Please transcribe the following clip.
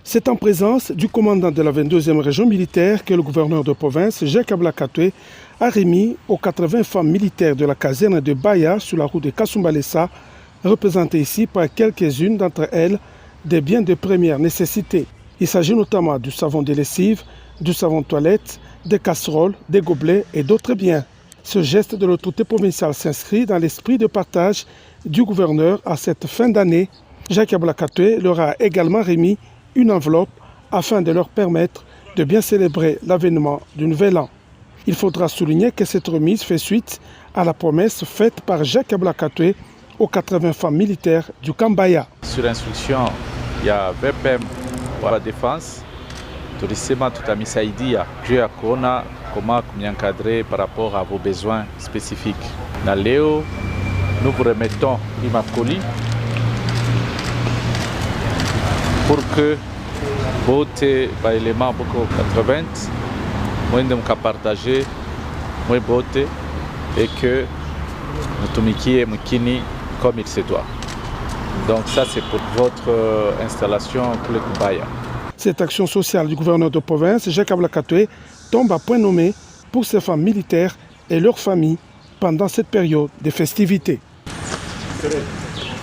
C'est en présence du commandant de la 22e région militaire que le gouverneur de province, Jacques Ablakatoué, a remis aux 80 femmes militaires de la caserne de Baya sur la route de Kasumbalesa, représentées ici par quelques-unes d'entre elles des biens de première nécessité. Il s'agit notamment du savon de lessive, du savon de toilette, des casseroles, des gobelets et d'autres biens. Ce geste de l'autorité provinciale s'inscrit dans l'esprit de partage du gouverneur à cette fin d'année. Jacques Ablakatoué leur a également remis une enveloppe afin de leur permettre de bien célébrer l'avènement du nouvel an. Il faudra souligner que cette remise fait suite à la promesse faite par Jacques Ablakatoué aux 80 femmes militaires du Kambaya. Sur instruction, il y a VPM pour la défense, tulisema tutamisaidia juu ya kuona comment encadrer par rapport à vos besoins spécifiques. Na leo, nous vous remettons Imakoli pour que bote baélément boko 80 mwende mkapartager mwe bote et que mutumikie mkini comme il se doit. Donc ça c'est pour votre installation pour le Kubaya. Cette action sociale du gouverneur de province, Jacques Ablakatoué, tombe à point nommé pour ces femmes militaires et leurs familles pendant cette période de festivités.